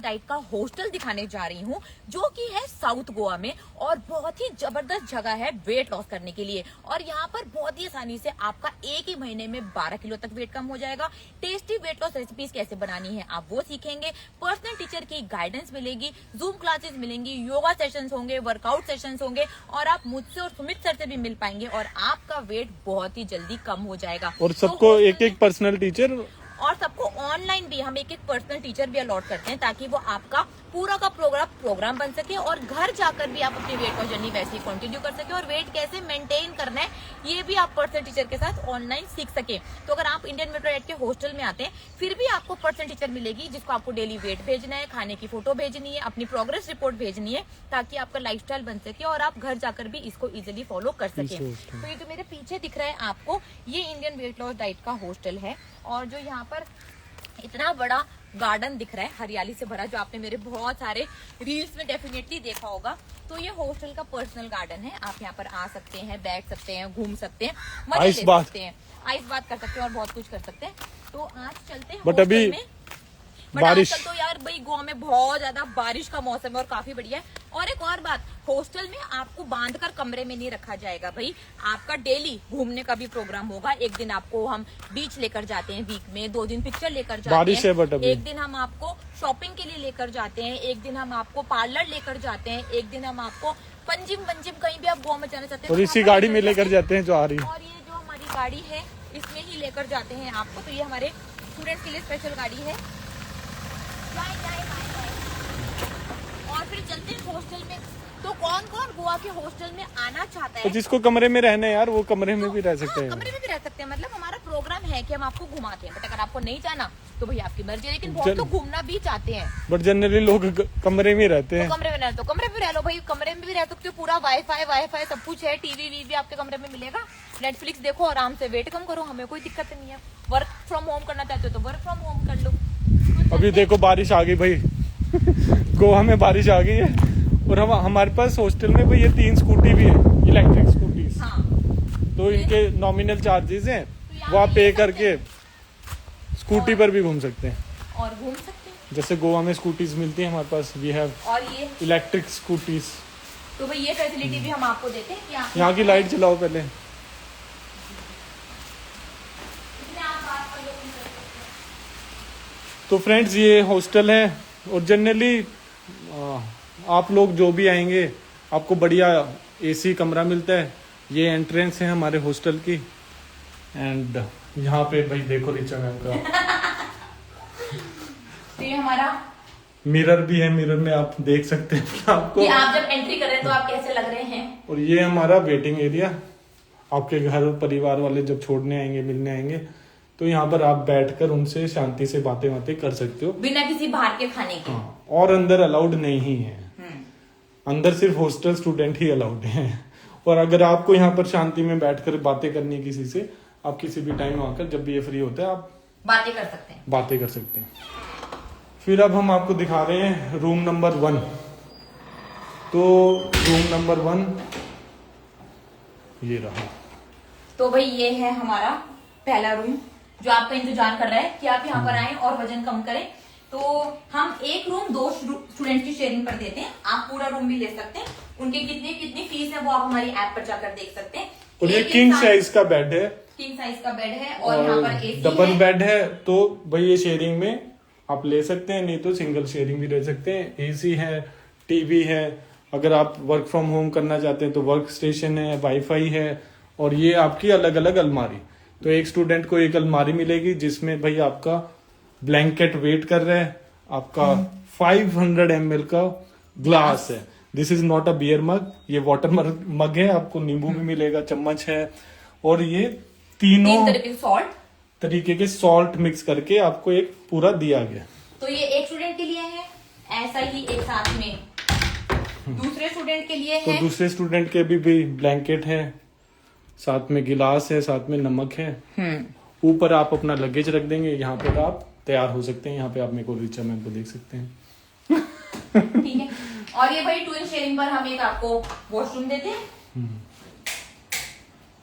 Diet का hostel दिखाने जा रही हूँ, जो कि है साउथ गोवा में और बहुत ही जबरदस्त जगह है वेट लॉस करने के लिए। और यहाँ पर बहुत ही आसानी से आपका एक ही महीने में 12 किलो तक वेट कम हो जाएगा। टेस्टी वेट लॉस रेसिपीज कैसे बनानी है आप वो सीखेंगे, पर्सनल टीचर की गाइडेंस मिलेगी, जूम क्लासेस मिलेंगी, योगा सेशंस होंगे, वर्कआउट सेशंस होंगे और आप मुझसे और सुमित सर से भी मिल पाएंगे और आपका वेट बहुत ही जल्दी कम हो जाएगा। और सबको एक एक पर्सनल टीचर और सबको ऑनलाइन भी हम एक एक पर्सनल टीचर भी अलॉट करते हैं, ताकि वो आपका पूरा का प्रोग्राम बन सके और घर जाकर भी आप अपनी वेट लॉस जर्नी वैसे ही कंटिन्यू कर सके और वेट कैसे मेंटेन करना है ये भी आप पर्सनल टीचर के साथ ऑनलाइन सीख सके। तो अगर आप इंडियन मेट्रो डाइट के हॉस्टल में आते हैं फिर भी आपको पर्सनल टीचर मिलेगी, जिसको आपको डेली वेट भेजना है, खाने की फोटो भेजनी है, अपनी प्रोग्रेस रिपोर्ट भेजनी है, ताकि आपका लाइफस्टाइल बन सके और आप घर जाकर भी इसको इजिली फॉलो कर सके। तो ये जो मेरे पीछे दिख रहा है आपको, ये इंडियन वेट लॉस डाइट का हॉस्टल है और जो यहाँ पर इतना बड़ा गार्डन दिख रहा है हरियाली से भरा, जो आपने मेरे बहुत सारे रील्स में डेफिनेटली देखा होगा। तो ये हॉस्टल का पर्सनल गार्डन है, आप यहाँ पर आ सकते हैं, बैठ सकते हैं, घूम सकते हैं, मजे ले सकते हैं, आइस बात कर सकते हैं और बहुत कुछ कर सकते हैं। तो आज चलते हैं बट अभी बारिश तो यार भाई गोवा में बहुत ज्यादा बारिश का मौसम है और काफी बढ़िया है। और एक और बात, हॉस्टल में आपको बांधकर कमरे में नहीं रखा जाएगा भाई, आपका डेली घूमने का भी प्रोग्राम होगा। एक दिन आपको हम बीच लेकर जाते हैं वीक में, 2 दिन पिक्चर लेकर जाते बारिश है बट अभी एक दिन हम आपको शॉपिंग के लिए लेकर जाते हैं, एक दिन हम आपको पार्लर लेकर जाते हैं, एक दिन हम आपको पंजिम कहीं भी आप गोवा में जाना चाहते हैं और इसी गाड़ी में लेकर जाते हैं जो आ रही है। और ये जो हमारी गाड़ी है इसमें ही लेकर जाते हैं आपको। तो ये हमारे स्टूडेंट्स के लिए स्पेशल गाड़ी है। और फिर चलते हैं हॉस्टल में। तो कौन कौन गोवा के हॉस्टल में आना चाहता है? तो जिसको कमरे में रहना है यार वो कमरे में भी रह सकते हैं। कमरे में भी रह सकते हैं, मतलब हमारा प्रोग्राम है कि हम आपको घुमाते हैं, बट अगर आपको नहीं जाना तो भाई आपकी मर्जी है। लेकिन बहुत लोग घूमना भी चाहते हैं, बट जनरली लोग कमरे में रहते हैं। तो कमरे में रह, तो कमरे में रह लो भाई, कमरे में भी रह सकते हो, पूरा वाईफाई सब कुछ है, टीवी भी आपके कमरे में मिलेगा, नेटफ्लिक्स देखो आराम से, वेट कम करो, हमें कोई दिक्कत नहीं है। वर्क फ्रॉम होम करना चाहते हो तो वर्क फ्रॉम होम कर लो। अभी देखो बारिश आ गई भाई गोवा में बारिश आ गई है और हमारे पास हॉस्टल में भाई ये 3 स्कूटी भी है, इलेक्ट्रिक स्कूटीज। हाँ। तो इनके नॉमिनल चार्जेस हैं, वो आप पे करके स्कूटी पर भी घूम सकते हैं और घूम सकते हैं। जैसे गोवा में स्कूटीज मिलती है हमारे पास, वी हैव और ये इलेक्ट्रिक स्कूटीज। तो भाई ये फैसिलिटी भी हम आपको देते हैं कि आप यहाँ की लाइट जलाओ पहले। तो फ्रेंड्स ये हॉस्टल है और जनरली आप लोग जो भी आएंगे आपको बढ़िया एसी कमरा मिलता है। ये एंट्रेंस है हमारे हॉस्टल की एंड यहाँ पे भाई देखो रिचा मैम का तो ये हमारा मिरर भी है, मिरर में आप देख सकते हैं आपको कि आप जब एंट्री कर रहे हैं तो आप कैसे लग रहे हैं। और ये हमारा वेटिंग एरिया, आपके घर परिवार वाले जब छोड़ने आएंगे मिलने आएंगे तो यहाँ पर आप बैठकर उनसे शांति से बातें कर सकते हो बिना किसी बाहर के खाने के। हाँ, और अंदर अलाउड नहीं है, अंदर सिर्फ हॉस्टल स्टूडेंट ही अलाउड है। और अगर आपको यहाँ पर शांति में बैठकर बातें करनी है किसी से, आप किसी भी टाइम आकर जब भी ये फ्री होता है आप बातें कर सकते हैं। फिर अब हम आपको दिखा रहे हैं रूम नंबर 1। तो रूम नंबर 1 ये रहा। तो भाई ये है हमारा पहला रूम जो आपका इंतजार कर रहा है कि आप यहाँ पर आएं और वजन कम करें। तो हम एक रूम 2 स्टूडेंट की शेयरिंग पर देते हैं, आप पूरा रूम भी ले सकते हैं। उनकी कितनी फीस है वो आप हमारी ऐप पर जाकर देख सकते हैं। और ये किंग साइज का बेड है, किंग साइज का बेड है और यहाँ पर एसी डबल बेड है। तो भाई ये शेयरिंग में आप ले सकते हैं, नहीं तो सिंगल शेयरिंग भी रह सकते हैं। एसी है, टीवी है, अगर आप वर्क फ्रॉम होम करना चाहते हैं तो वर्क स्टेशन है, वाईफाई है और ये आपकी अलग अलग अलमारी। तो एक स्टूडेंट को एक अलमारी मिलेगी जिसमें भाई आपका ब्लैंकेट वेट कर रहा है, आपका 500 ml का ग्लास है। This is not a beer mug, ये वाटर मग है। आपको नींबू भी मिलेगा, चम्मच है और ये तीनों तरीके के सॉल्ट मिक्स करके आपको एक पूरा दिया गया। तो ये एक स्टूडेंट के लिए है, ऐसा ही एक साथ में दूसरे स्टूडेंट के लिए है। तो दूसरे स्टूडेंट के भी ब्लैंकेट है, साथ में गिलास है, साथ में नमक है। ऊपर आप अपना लगेज रख देंगे, यहाँ पे आप तैयार हो सकते हैं। यहाँ पे आप मेरे को रिचा मैम को देख सकते हैं। ठीक है। और ये भाई 2 इन शेयरिंग पर हम एक आपको वॉशरूम देते हैं।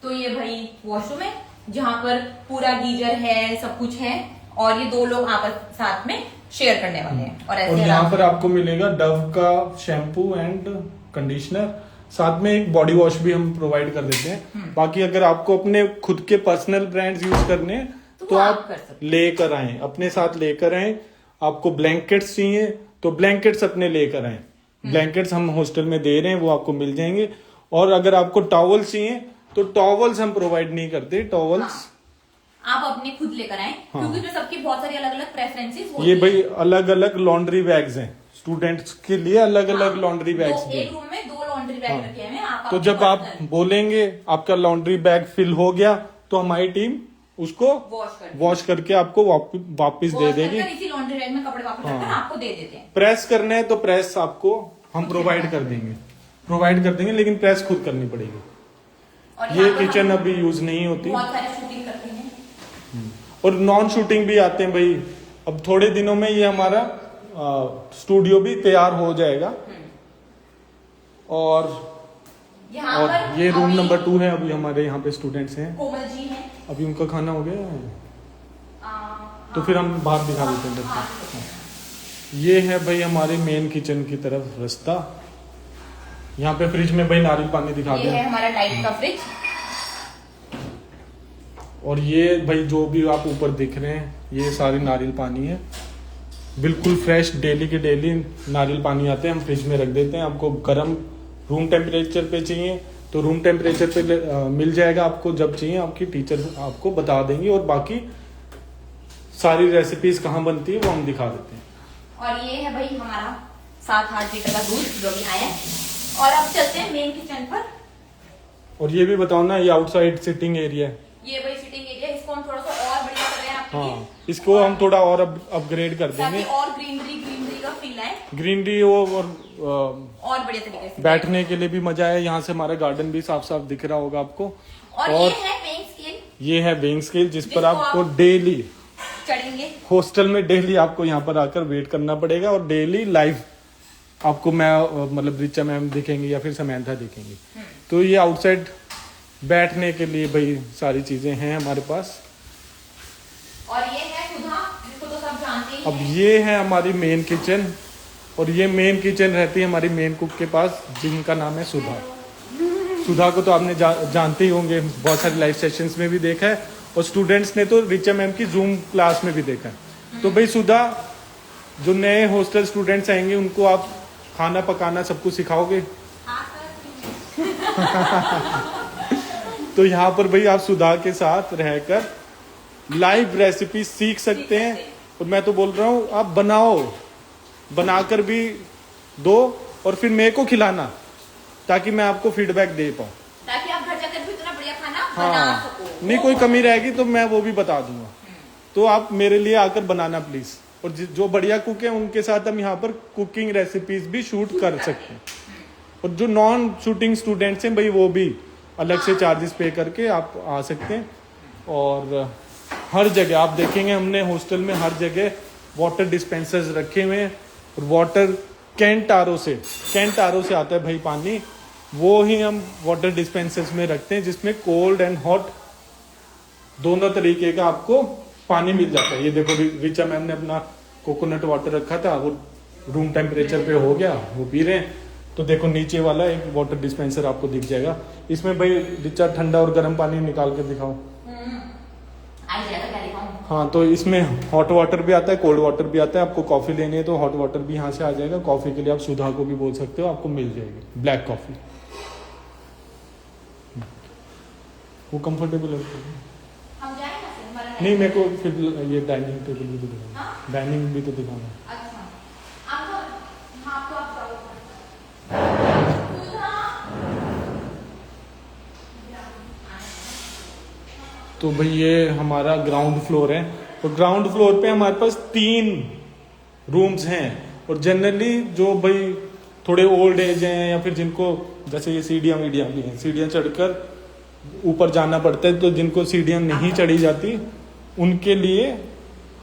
तो ये भाई वॉशरूम है जहाँ पर पूरा गीजर है, सब कुछ है और ये 2 लोग आपस साथ में शेयर करने वाले हैं। और और ऐसे यहाँ पर आपको मिलेगा डव का शैम्पू एंड कंडीशनर, साथ में एक बॉडी वॉश भी हम प्रोवाइड कर देते हैं। बाकी अगर आपको अपने खुद के पर्सनल ब्रांड्स यूज करने हैं तो आप कर सकते लेकर आए, अपने साथ लेकर आए। आपको ब्लैंकेट्स चाहिए तो ब्लैंकेट्स अपने लेकर आए, ब्लैंकेट्स हम हॉस्टल में दे रहे हैं, वो आपको मिल जाएंगे। और अगर आपको टॉवल्स चाहिए तो टॉवल्स हम प्रोवाइड नहीं करते, टॉवल्स आप अपने खुद लेकर आए, क्योंकि जो सबकी बहुत सारी अलग अलग प्रेफरेंसेस होती ये भाई अलग अलग लॉन्ड्री बैग्स हैं, स्टूडेंट्स के लिए अलग अलग लॉन्ड्री बैग्स भी एक रूम में 2 लॉन्ड्री बैग रखे हुए हैं। आप तो जब आप बोलेंगे आपका लॉन्ड्री बैग फिल हो गया तो हमारी टीम उसको वॉश करके आपको वापस दे देगी। इसी लॉन्ड्री बैग में कपड़े वापस रखकर आपको दे देते हैं। प्रेस करना है तो प्रेस आपको हम प्रोवाइड कर देंगे, लेकिन प्रेस खुद करनी पड़ेगी। और ये किचन अभी यूज नहीं होती। बहुत सारे शूटिंग करते हैं और नॉन शूटिंग भी आते हैं भाई। अब थोड़े दिनों में ये हमारा स्टूडियो भी तैयार हो जाएगा। और यहाँ पर ये रूम नंबर 2 है। अभी हमारे यहाँ पे स्टूडेंट्स हैं, कोमल जी हैं। अभी उनका खाना हो गया है तो फिर हम बाहर दिखा देते हैं बच्चे। ये है भाई हमारे मेन किचन की तरफ रास्ता। यहाँ पे फ्रिज में भाई नारियल पानी दिखा ये दें। है हमारा डाइट का फ्रिज। और ये भाई जो भी आप ऊपर दिख रहे हैं ये सारे नारियल पानी है, बिल्कुल फ्रेश, डेली के डेली नारियल पानी आते हैं, हम फ्रिज में रख देते हैं। आपको गर्म रूम टेम्परेचर पे चाहिए तो रूम टेम्परेचर पे मिल जाएगा आपको, जब चाहिए आपकी टीचर आपको बता देंगी। और बाकी सारी रेसिपीज कहाँ बनती है वो हम दिखा देते हैं। और ये है भाई हमारा 7-8 लीटर का दूध जो भी आया है। और अब चलते हैं मेन किचन पर। और ये भी बताओ ना, ये आउटसाइड सिटिंग एरिया है। ये भाई सिटिंग एरिया, इसको हम थोड़ा सा और बढ़िया कर रहे हैं आपके लिए। हाँ, इसको हम थोड़ा और अपग्रेड कर ताकि देंगे, और ग्रीनरी का फील आए, ग्रीनरी हो और बढ़िया तरीके से बैठने के लिए भी मजा आए। यहाँ से हमारा गार्डन भी साफ साफ दिख रहा होगा आपको। और ये है वेइंग स्केल, ये है वेइंग स्केल जिस पर जिसको आपको आप डेली चढ़ेंगे। हॉस्टल में डेली आपको यहाँ पर आकर वेट करना पड़ेगा। और डेली लाइव आपको मैं मतलब रिचा मैम दिखेंगी या फिर समैंथा दिखेंगी। तो ये आउटसाइड बैठने के लिए भाई सारी चीजें हैं हमारे पास। और ये है सुधा, जिसको तो सब जानते ही अब हैं। ये है हमारी मेन किचन। और ये मेन किचन रहती है हमारी मेन कुक के पास, जिनका नाम है सुधा। सुधा को तो आपने जानते ही होंगे, बहुत सारे लाइव सेशंस में भी देखा है और स्टूडेंट्स ने तो रिचा मैम की जूम क्लास में भी देखा है। तो भाई सुधा, जो नए हॉस्टल स्टूडेंट्स आएंगे उनको आप खाना पकाना सब कुछ सिखाओगे। तो यहाँ पर भाई आप सुधा के साथ रहकर लाइव रेसिपी सीख सकते हैं। और मैं तो बोल रहा हूँ आप बनाकर भी दो और फिर मेरे को खिलाना, ताकि मैं आपको फीडबैक दे पाऊँ, ताकि आप घर जाकर भी इतना बढ़िया खाना बना हाँ सको। नहीं कोई कमी रहेगी तो मैं वो भी बता दूंगा। तो आप मेरे लिए आकर बनाना प्लीज। और जो बढ़िया कुक है उनके साथ हम यहाँ पर कुकिंग रेसिपीज भी शूट कर सकते हैं। और जो नॉन शूटिंग स्टूडेंट्स हैं भाई वो भी अलग से चार्जेस पे करके आप आ सकते हैं। और हर जगह आप देखेंगे हमने हॉस्टल में हर जगह वाटर डिस्पेंसर्स रखे हुए हैं। और वाटर कैंट आर से आता है भाई पानी, वो ही हम वाटर डिस्पेंसर्स में रखते हैं, जिसमें कोल्ड एंड हॉट दोनों तरीके का आपको पानी मिल जाता है। ये देखो रिचा मैम ने अपना कोकोनट वाटर रखा था, वो रूम टेम्परेचर पे हो गया, वो पी रहे हैं। तो देखो नीचे वाला एक वाटर डिस्पेंसर आपको दिख जाएगा। इसमें भाई रिचा ठंडा और गर्म पानी निकाल के दिखाओ। हाँ, तो इसमें हॉट वाटर भी आता है, कोल्ड वाटर भी आता है। आपको कॉफी लेनी है तो हॉट वाटर भी यहाँ से आ जाएगा। कॉफी के लिए आप सुधा को भी बोल सकते हो, आपको मिल जाएगी ब्लैक कॉफी। वो कंफर्टेबल है। हम जाएं ना फिर, हमारा नहीं, मेरे को फिर ये डाइनिंग टेबल भी तो दिखाना, डाइनिंग भी तो दिखाना। अच्छा, आपको तो भाई ये हमारा ग्राउंड फ्लोर है। और ग्राउंड फ्लोर पे हमारे पास 3 रूम्स हैं। और जनरली जो भाई थोड़े ओल्ड एज हैं या फिर जिनको जैसे ये सीढ़ियाँ भी हैं, सीढ़ियाँ चढ़कर ऊपर जाना पड़ता है, तो जिनको सीढ़ियाँ नहीं चढ़ी जाती उनके लिए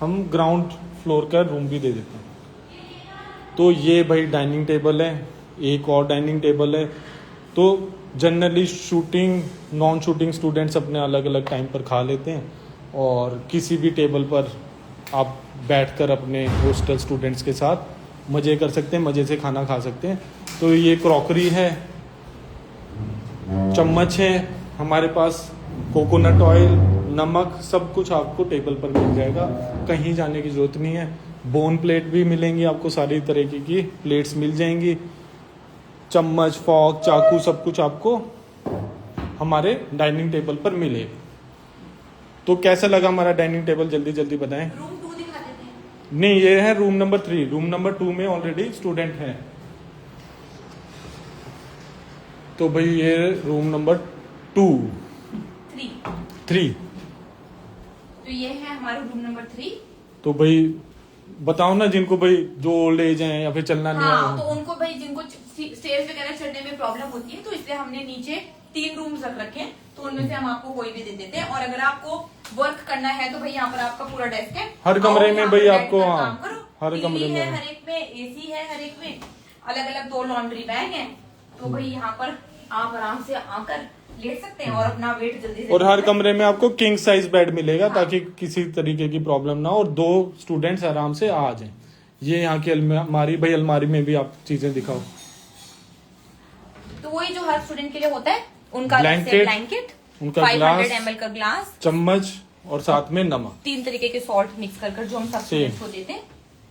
हम ग्राउंड फ्लोर का रूम भी दे देते हैं। तो ये भाई डाइनिंग टेबल है, एक और डाइनिंग टेबल है। तो generally shooting non shooting students अपने अलग अलग टाइम पर खा लेते हैं और किसी भी टेबल पर आप बैठकर अपने हॉस्टल स्टूडेंट्स के साथ मज़े कर सकते हैं, मज़े से खाना खा सकते हैं। तो ये क्रॉकरी है, चम्मच है हमारे पास, कोकोनट ऑयल, नमक, सब कुछ आपको टेबल पर मिल जाएगा, कहीं जाने की ज़रूरत नहीं है। बोन प्लेट भी मिलेंगी आपको, सारी तरीके की प्लेट्स मिल जाएंगी, चम्मच, फॉर्क, चाकू, सब कुछ आपको हमारे डाइनिंग टेबल पर मिलेगा। तो कैसा लगा हमारा डाइनिंग टेबल, जल्दी जल्दी बताएं। रूम 2 दिखा देते हैं। नहीं, ये है रूम नंबर 3। रूम नंबर 2 में ऑलरेडी स्टूडेंट हैं। तो भाई ये रूम नंबर 3। तो ये है हमारा रूम नंबर 3। तो भाई बताओ ना, जिनको भाई जो ओल्ड एज है या फिर चलना नहीं हाँ, तो है, उनको भाई जिनको स्टेयर्स वगैरह चढ़ने में प्रॉब्लम होती है, तो इसलिए हमने नीचे 3 रूम्स रख रखे हैं। तो उनमें से हम आपको कोई भी दे देते हैं। और अगर आपको वर्क करना है तो भाई यहाँ पर आपका पूरा डेस्क है, हर कमरे आओ में यहाँ भाई पर आपको, बैठकर हाँ, काम करो। हर TV कमरे है में हर एक में, AC है हर एक में, अलग अलग 2 लॉन्ड्री बैग है। तो भाई यहाँ पर आप आराम से आकर लेट सकते हैं और अपना वेट जल्दी से। और हर कमरे में आपको किंग साइज बेड मिलेगा, ताकि किसी तरीके की प्रॉब्लम ना हो और 2 स्टूडेंट्स आराम से आ जाएं। ये यहाँ की अलमारी, भाई अलमारी में भी आप चीजें दिखाओ। तो वही जो हर स्टूडेंट के लिए होता है, उनका ब्लैंकेट, उनका 500 ml का ग्लास, चम्मच और साथ में नमक, 3 तरीके के सॉल्ट मिक्स कर जो हम सब स्टूडेंट्स को देते हैं।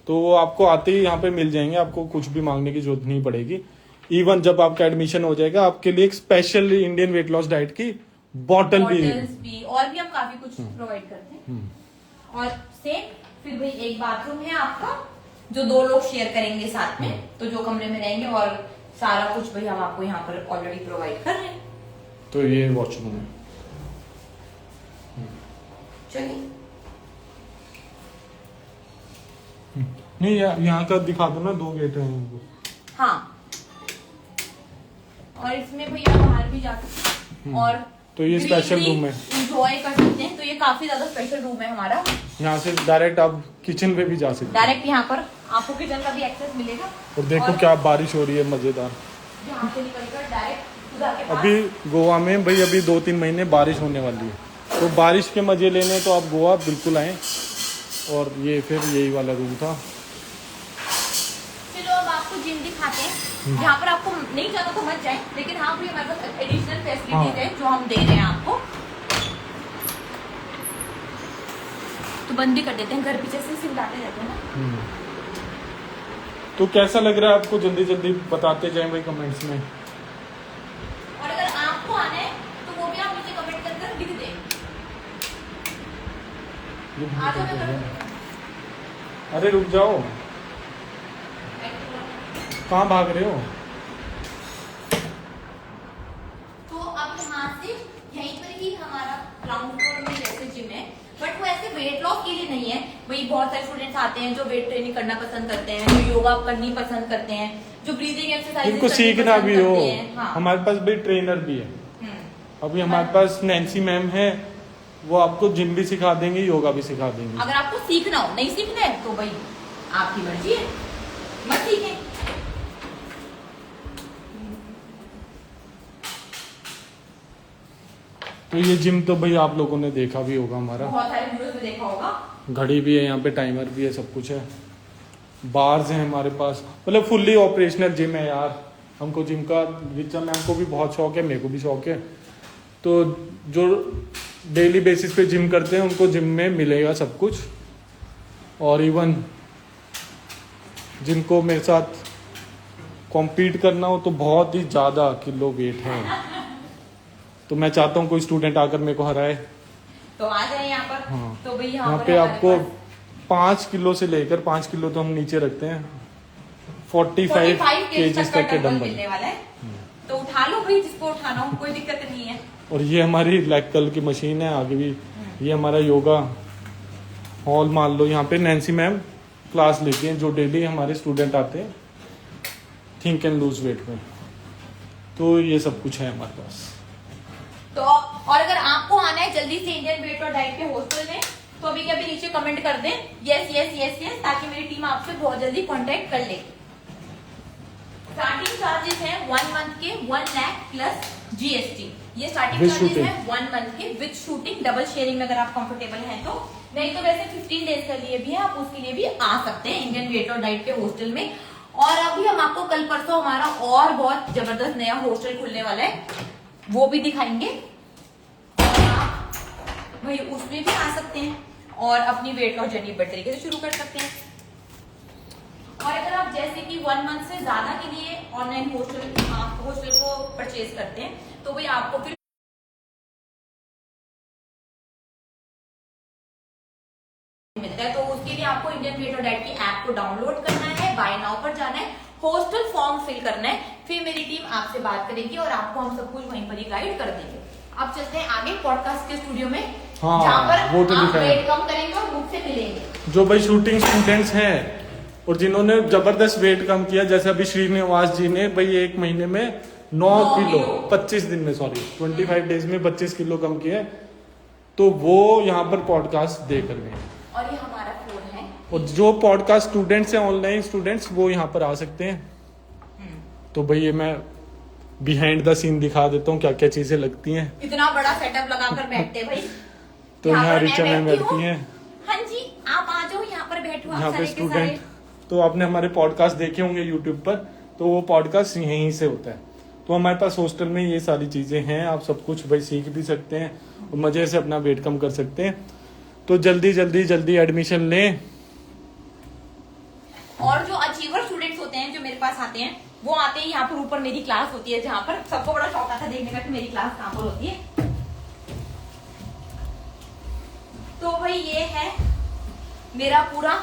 तो वो आपको आते ही यहाँ पे मिल जाएंगे, आपको कुछ भी मांगने की जरूरत नहीं पड़ेगी। इवन जब आपका एडमिशन हो जाएगा, आपके लिए एक special Indian weight loss diet की बॉटल भी और भी हम काफी कुछ प्रोवाइड करते हैं। और सेम फिर भाई एक बाथरूम है आपका, जो 2 लोग शेयर करेंगे साथ में, तो जो कमरे में रहेंगे, और सारा कुछ भाई हम आपको यहाँ पर ऑलरेडी प्रोवाइड कर रहे हैं। तो ये वॉशरूम है। चलिए नहीं, यहाँ का दिखा दो ना, 2 गेट है इनको। हाँ, और इसमें भैया बाहर भी जा सकते हैं और तो ये स्पेशल रूम है, एंजॉय कर सकते हैं। तो ये काफी ज्यादा स्पेशल रूम है हमारा। यहाँ से डायरेक्ट आप किचन पे भी जा सकते हैं। डायरेक्ट यहाँ पर आपको किचन का भी एक्सेस मिलेगा। और देखो क्या बारिश हो रही है मजेदार। यहाँ से निकलकर डायरेक्ट खुदा के पास। अभी गोवा में भाई अभी 2-3 महीने बारिश होने वाली है, तो बारिश के मजे लेने तो आप गोवा बिल्कुल आए। और ये फिर यही वाला रूम था। चलो अब आपको जिम दिखाते हैं। यहाँ पर आपको नहीं जाना तो मत जाए, लेकिन हाँ भी हमारे पास एडिशनल फैसिलिटीज है जो हम दे रहे हैं आपको। तो बंद भी कर देते हैं, घर पीछे से सिमटाते रहते हैं ना। तो कैसा लग रहा है आपको, जल्दी जल्दी बताते जाएं भाई कमेंट्स में। और अगर आपको आना है तो वो भी आप नीचे कमेंट कर लिख दें। आ जाओ मैं कर अरे रुक जाओ, कहाँ भाग रहे हो? तो अब यहाँ से यहीं पर ही हमारा ग्राउंड फ्लोर में जैसे जिम है, बट वो ऐसे वेट लॉस के लिए नहीं है। वही बहुत सारे स्टूडेंट्स आते हैं जो वेट ट्रेनिंग करना पसंद करते हैं, जो योगा करनी पसंद करते हैं, जो ब्रीदिंग एक्सरसाइज इनको सीखना भी हो। हाँ। हमारे पास भी ट्रेनर भी है। अभी हमारे पास नैन्सी मैम है, वो आपको जिम भी सिखा देंगे, योगा भी सिखा देंगे। अगर आपको सीखना हो, नहीं सीखना है तो भाई आपकी मर्जी है, मत सीखें। तो ये जिम तो भाई आप लोगों ने देखा भी होगा हमारा, बहुत सारे वीडियोस में देखा होगा। घड़ी भी है यहाँ पे, टाइमर भी है, सब कुछ है। बार्स हैं हमारे पास, मतलब फुल्ली ऑपरेशनल जिम है यार। हमको जिम का, रिचा मैम को भी बहुत शौक है, मेरे को भी शौक है। तो जो डेली बेसिस पे जिम करते हैं उनको जिम में मिलेगा सब कुछ। और इवन जिनको मेरे साथ कॉम्पीट करना हो तो बहुत ही ज़्यादा किलो वेट है, तो मैं चाहता हूँ कोई स्टूडेंट आकर मेरे को हराए। तो आ जाए यहाँ पर। हाँ। तो भाई यहाँ पर पे हमारे आपको पास 5 किलो से लेकर 5 किलो तो हम नीचे रखते हैं, 45 केजीज तक के डंबल मिलने वाला है। तो उठा लो भाई, जिसको उठाना हो, कोई दिक्कत नहीं है। और ये हमारी ब्लैक कलर की मशीन है आगे भी। ये हमारा योगा हॉल मान लो, यहाँ पे नैन्सी मैम क्लास लेती हैं, जो डेली हमारे स्टूडेंट आते हैं थिंक एंड लूज वेट में। तो ये सब कुछ है हमारे पास। तो और अगर आपको आना है जल्दी से इंडियन वेट और डाइट के हॉस्टल में, तो अभी के अभी नीचे कमेंट कर दें यस यस यस यस, ताकि मेरी टीम आपसे बहुत जल्दी कांटेक्ट कर ले। स्टार्टिंग चार्जेस है 1 मंथ के 1 लाख प्लस GST। ये स्टार्टिंग चार्जेस है 1 मंथ के विद शूटिंग, डबल शेयरिंग में अगर आप कंफर्टेबल हैं तो नहीं तो वैसे 15 डेज के लिए भी है, आप उसके लिए भी आ सकते हैं इंडियन वेट और डाइट के हॉस्टल में। और अभी हम आपको कल परसों हमारा और बहुत जबरदस्त नया हॉस्टल खुलने वाला है, वो भी दिखाएंगे। आप वही उसमें भी आ सकते हैं और अपनी वेट लॉस जर्नी बेटर तरीके से शुरू कर सकते हैं। और अगर आप जैसे कि 1 मंथ से ज्यादा के लिए ऑनलाइन हॉस्टल को परचेज करते हैं तो भाई आपको फिर मिलता है। तो उसके लिए आपको इंडियन वेट और डाइट की ऐप को डाउनलोड करना है, बाय नाउ पर जाना है, हॉस्टल फॉर्म फिल करना है, फिर मेरी टीम आपसे बात करेगी और आपको हम सब कुछ वहीं पर ही गाइड कर देंगे। अब चलते हैं आगे पॉडकास्ट के स्टूडियो में, जहाँ पर वो तो आप वेट कम करेंगे और मुझसे मिलेंगे। जो भाई शूटिंग स्टूडेंट्स हैं और जिन्होंने जबरदस्त वेट कम किया, जैसे अभी श्रीनिवास जी ने भाई 1 महीने में 9 किलो 25 दिन में 25 डेज में 25 किलो कम किया, तो वो यहाँ पर पॉडकास्ट देकर गए। और ये हमारा फोन है। और जो पॉडकास्ट स्टूडेंट्स हैं, ऑनलाइन स्टूडेंट्स, वो यहाँ पर आ सकते हैं। तो भाई ये मैं बिहाइंड द सीन दिखा देता हूँ क्या क्या चीजें लगती हैं। इतना बड़ा सेटअप लगाकर बैठते भाई। तो यहाँ रिचा मैम बैठती हैं। हाँ जी, आप आ जाओ, यहाँ पर बैठो। यहाँ पे स्टूडेंट, तो आपने हमारे पॉडकास्ट देखे होंगे यूट्यूब पर, तो वो पॉडकास्ट यहीं से होता है। तो हमारे पास हॉस्टल में ये सारी चीजें हैं, आप सब कुछ भाई सीख भी सकते हैं और मजे से अपना वेट कम कर सकते हैं। तो जल्दी जल्दी जल्दी एडमिशन लें। और जो अचीवर स्टूडेंट्स होते हैं जो मेरे पास आते हैं, वो आते हैं यहाँ पर, ऊपर मेरी क्लास होती है, जहाँ पर सबको बड़ा शौक आता है देखने का कि मेरी क्लास कहाँ पर होती है। तो भाई ये है मेरा पूरा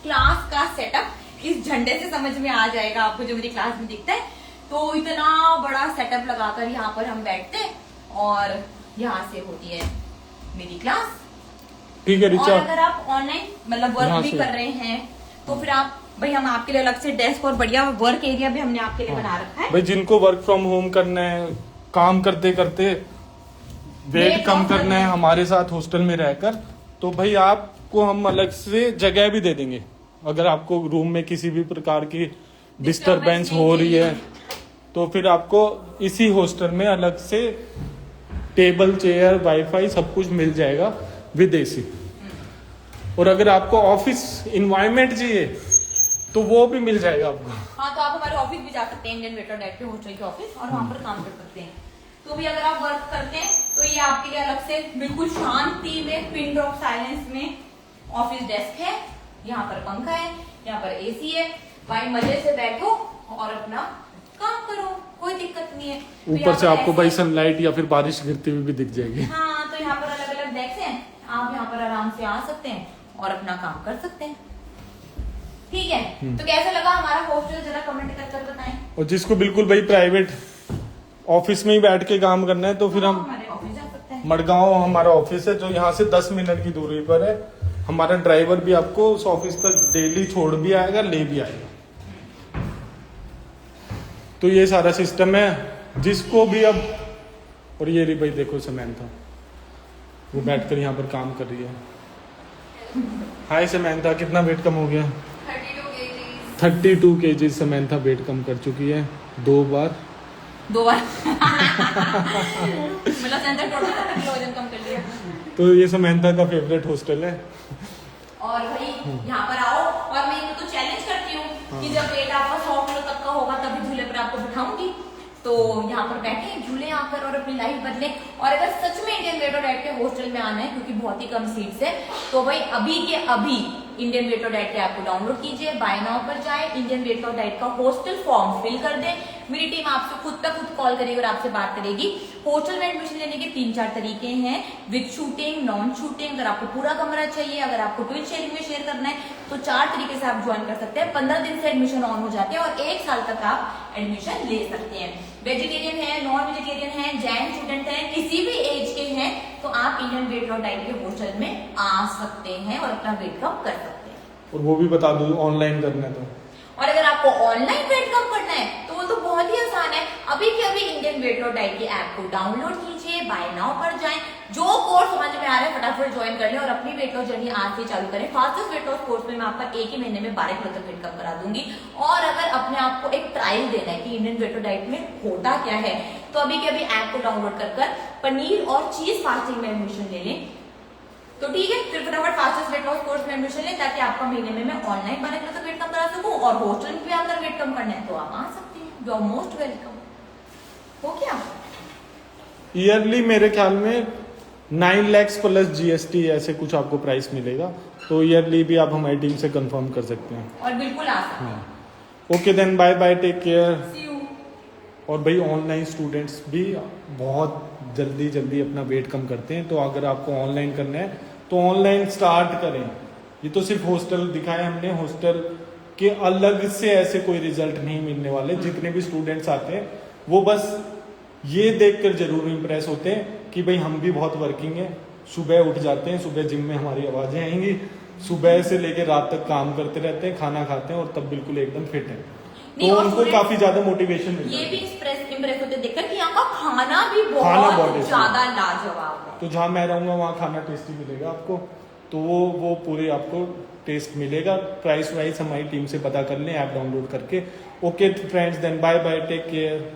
क्लास का सेटअप। इस झंडे से समझ में आ जाएगा आपको जो मेरी क्लास में दिखता है। तो इतना बड़ा सेटअप लगाकर यहाँ पर हम बैठते हैं और यहाँ से होती है मेरी क्लास। ठीक है रिचा। और अगर आप ऑनलाइन मतलब वर्क भी कर रहे हैं तो फिर आप भाई, हम आपके लिए अलग से डेस्क और बढ़िया वर्क एरिया भी हमने आपके लिए बना रखा है। भाई जिनको वर्क फ्रॉम होम करना है, काम करते करते वेट कम करना है हमारे साथ हॉस्टल में रहकर, तो भाई आपको हम अलग से जगह भी दे देंगे। अगर आपको रूम में किसी भी प्रकार की डिस्टरबेंस हो रही है तो फिर आपको इसी हॉस्टल में अलग से टेबल, चेयर, वाईफाई सब कुछ मिल जाएगा विद एसी। और अगर आपको ऑफिस इन्वायरमेंट चाहिए तो वो भी मिल जाएगा आपको। हाँ, तो आप हमारे ऑफिस भी जा सकते हैं, इंडियन वेट और डाइट के हॉस्टल के ऑफिस, और वहाँ पर काम कर सकते हैं। तो भी अगर आप वर्क करते हैं तो ये आपके लिए अलग से बिल्कुल शांति में, पिन ड्रॉप साइलेंस में ऑफिस डेस्क है। यहाँ पर पंखा है, यहाँ पर एसी है, भाई मजे से बैठो और अपना काम करो, कोई दिक्कत नहीं है। ऊपर से आपको भाई सनलाइट या फिर बारिश गिरती हुई भी दिख जाएगी। हाँ, तो यहाँ पर अलग अलग डेस्क हैं, आप यहाँ पर आराम से आ सकते हैं और अपना काम कर सकते हैं। ठीक है, तो कैसा लगा हमारा हॉस्टल, जरा कमेंट कर बताएं। और जिसको बिल्कुल भाई प्राइवेट ऑफिस में ही बैठ के काम करना है तो फिर हम हमारे ऑफिस जा सकते हैं। मडगांव हमारा ऑफिस है, जो यहाँ से 10 मिनट की दूरी पर है। हमारा ड्राइवर भी आपको उस ऑफिस तक डेली छोड़ भी आएगा, ले भी आएगा। तो ये सारा सिस्टम है जिसको भी अब। और ये रही भाई देखो समैंथा, वो बैठकर यहाँ पर काम कर रही है। हाय समैंथा, कितना वेट कम हो गया? 32 kg समैंथा वेट कम कर चुकी है 2 बार। मतलब सेंटर टोटल किलो वजन कम कर लिया। तो ये समैंथा का फेवरेट हॉस्टल है। और भाई यहाँ पर आओ, और मैं इनको तो चैलेंज करती हूँ कि जब वेट आपका 100 किलो तक का होगा तभी झूले पर आपको बिठाऊंगी। तो यहाँ पर बैठे झूले आकर और अपनी लाइफ बदले। और अगर सच में इंडियन वेट और डाइट के हॉस्टल में आना है, क्योंकि बहुत ही कम सीट्स है, तो भाई अभी के अभी इंडियन वेट और डाइट के ऐप को डाउनलोड कीजिए, बाय नाउ पर जाए, इंडियन वेट और डाइट का हॉस्टल फॉर्म फिल कर दें। मेरी टीम आपसे खुद कॉल करेगी और आपसे बात करेगी। हॉस्टल में एडमिशन लेने के 3-4 तरीके हैं, विद शूटिंग, नॉन शूटिंग। अगर आपको पूरा कमरा चाहिए, अगर आपको ट्विन शेयरिंग में शेयर करना है, तो 4 तरीके से आप ज्वाइन कर सकते हैं। 15 दिन से एडमिशन ऑन हो जाते हैं और 1 साल तक आप एडमिशन ले सकते हैं। वेजिटेरियन है, नॉन वेजिटेरियन है, जैन स्टूडेंट है, किसी भी एज के हैं, तो आप इंडियन वेट और डाइट के हॉस्टल में आ सकते हैं और अपना वेट कम कर सकते हैं। और वो भी बता दूं, ऑनलाइन करना है तो। और अगर आपको ऑनलाइन वेट कम करना है तो वो तो बहुत ही आसान है। अभी के अभी इंडियन वेट और डाइट की ऐप को डाउनलोड कीजिए, बाय नाउ पर जाएं, जो कोर्स समझ में आ रहा है फटाफट ज्वाइन कर लें और अपनी वेट लॉस जर्नी आज से चालू करें। फास्टेस्ट वेट लॉस कोर्स में मैं आपका 1 ही महीने में 12 किलो तक वेट कम करा दूंगी। और अगर अपने आप को एक ट्रायल देना है कि इंडियन वेट और डाइट में होता क्या है, तो अभी के अभी ऐप को डाउनलोड कर पनीर और चीज फास्टिंग में एडमिशन ले लें। तो ठीक है, फिर फटाफट फास्टेस्ट वेट लॉस कोर्स में एडमिशन लें ताकि आपका महीने में मैं ऑनलाइन 12 किलो तक वेट कम करा सकूं, और हॉस्टल में भी आकर वेट कम करना है तो आप आ सकते हैं। You are most welcome. हो क्या? ईयरली मेरे ख्याल में 9 lakhs प्लस GST ऐसे कुछ आपको प्राइस मिलेगा, तो ईयरली भी आप हमारी टीम से कंफर्म कर सकते हैं। और बिल्कुल आ सकते हैं। हाँ, okay then, bye bye, take care. See you। और भाई ऑनलाइन स्टूडेंट्स भी बहुत जल्दी जल्दी अपना वेट कम करते हैं, तो अगर आपको ऑनलाइन करना है तो ऑनलाइन स्टार्ट करें। ये तो सिर्फ हॉस्टल दिखाया हमने, हॉस्टल के अलग से ऐसे कोई रिजल्ट नहीं मिलने वाले। जितने भी स्टूडेंट्स आते हैं वो बस ये देखकर जरूर इम्प्रेस होते हैं कि भाई हम भी बहुत वर्किंग है, सुबह उठ जाते हैं, सुबह जिम में हमारी आवाजें आएंगी, सुबह से लेकर रात तक काम करते रहते हैं, खाना खाते हैं और तब बिल्कुल एकदम फिट है। नहीं, तो और उनको students काफी ज्यादा मोटिवेशन मिलता ये है। भी इम्प्रेस होते देखकर कि यहाँ का खाना भी खाना बहुत बहुत tasty ज्यादा लाजवाब है। तो जहाँ मैं रहूंगा वहाँ खाना टेस्टी मिलेगा आपको, तो वो पूरे आपको टेस्ट मिलेगा। प्राइस वाइज हमारी टीम से पता कर लें, ऐप डाउनलोड करके। Okay friends, then bye bye, take care.